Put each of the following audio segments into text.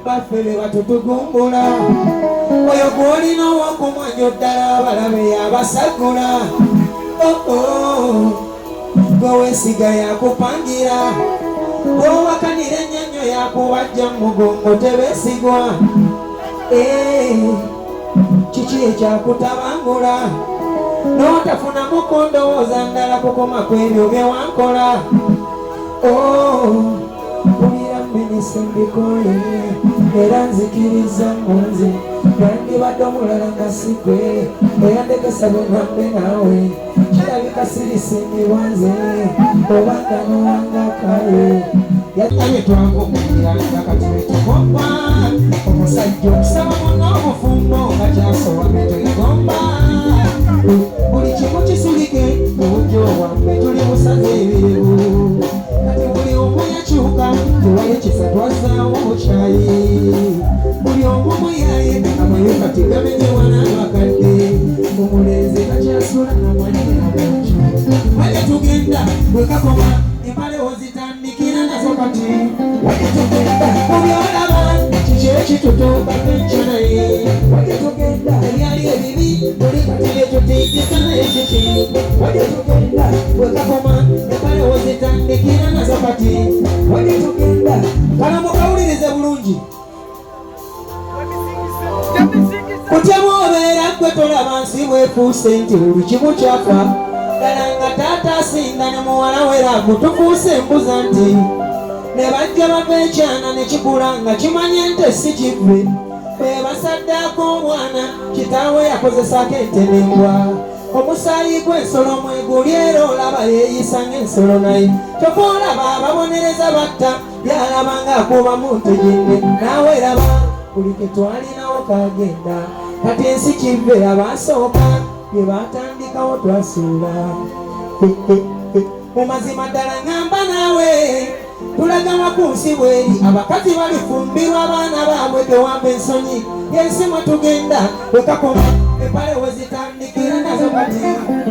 baffe be batutugumbula oyo gwolina owokumwanyo ddala abalabe yabasagula gwe weesiga yakupangira gwowakanira ennyanyo yakubajja mu mugongo tebeesigwa kiki ekyakutabangula n'otafunamu kundowooza ndala kukoma kw'ebyo bye wankola mpulira mminisa mbikole era nzikiriza munze yandibadde omulala nga sigwe eyandekesa bwe ngambe naawe kirabika sirisimbibwa nze obanga nowangakaye yataye twagomuira nakati wetukomba omusajja okusaba muna obufumbo nga kyasoba betwegomba buli kimu kisulike obujjo wambe tuli busaze ebirebu kati buli omu yakyuka tewali kisa twazaawo bukyayi buli omu muyaye amayo kati gamenyewa n'abakadde omulenzi kakyasula namwanira bwekyo wajja tugenda bwekakoma empale ozitandikira nazo kati wajja tugenda mubyolaba kiki ekitutuuka kenkyonaye wajja tugenda ebyali ebibi buli kati byetutiikisa naye kiki wajja tugenda bwekakoma empale ozitandikira nazo kati wajja tugenda kala mukawulirize bulungi kutya bw'obeera gwe tolaba nsi bwefuuse nti buli kimu kyafa ddala nga taata asinda ne muwala weragu tufuuse embuza nti ne bajja bava ekyana ne kikula nga kimanye nti si kivve bwe basaddaako omwana kitaawe yakozesako entenembwa omusaayi gw'ensolo mweguli era olaba yeeyisa ng'ensolo naye kyokka olaba ababonereza batta byalaba ng'akubamu ntejenne naawe eraba buli ke twalinawo kagenda kati ensi kivve abasooka bye batandikawo twasuula mu mazima ddala ngamba naawe tulagawa ku nsi bweri abakazi balifumbirwa abaana baabwe tewamba ensonyi yensi mwe tugenda wekakoma empale wezitandikira nazo kati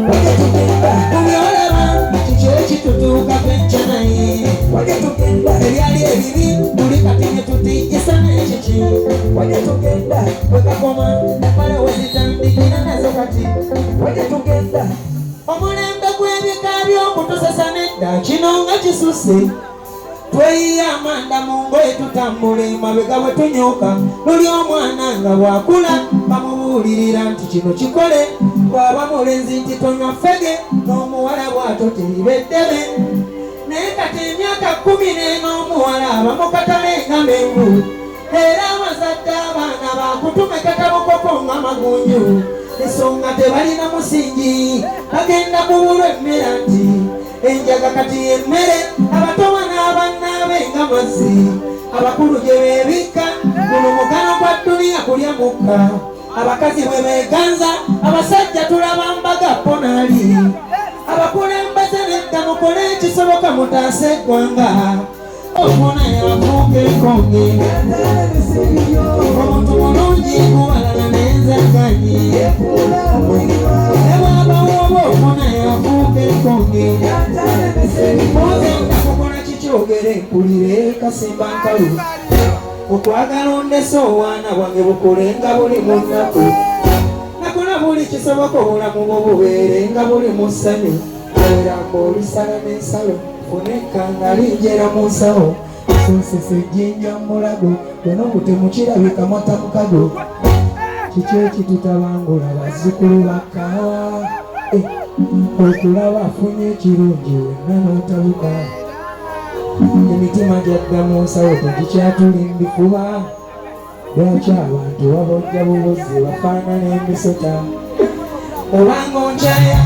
wajja tugenda mubyolaba kiki ekitutuuka kenkyonaye wajja tugenda ebyali ebibi buli kati ne tutiikisa n'ekiki wajja tugenda wekakoma empale wezitandikira nazo kati wajja tugenda omulembe gw'ebika by'okutusesa nedda kino nga kisuse tweyiya amanda mu ngoye tutambula emabega bwe tunyuka luli omwana nga bwakula bamubuulirira nti kino kikole bw'aba mulenzi nti tonywa ffege n'omuwala bw'ato teribeddebe naye kati emyaka 10 n'omuwala aba mu katale nga mengu era abazadde abaana bakutume katabukoko nga magunju ensonga tebalina musingi bagenda kubulwa emmere nti enjaga kati emmere abatowa n'abannaabe nga mazzi abakulu gye beebikka guno mugano gwa dduniya kulya mukka abakazi bwe beeganza abasajja tulaba mbaga ponaali abakulembeze nedda mukole ekisoboka mutaase eggwanga ofuna yafuuka enkonge omuntu mulungi kuwalana n'enzaganye nebwabawo oba ofuna yafuuka enkonge ogenda kukola kikyogere mpulire kasimba nkalu okwagala ondese obwana bwange bukolenga buli mu nnaku nakola buli kisoboka obulamu bwo bubeere nga buli mu ssanyu oweramba olusala n'ensalo funekanga linjera mu nsawo sonsese ejjinja mulago yona obutemu kirabika matamukago kiki ekitutabangula bazzukulu bakaawa okulaba afunye ekirungi wenna n'otabuka emitima gyadda mu nsawo tegikyatulimbifuba lwaki abantu babojja bubuzi bafaanana emisota obanga onkyaya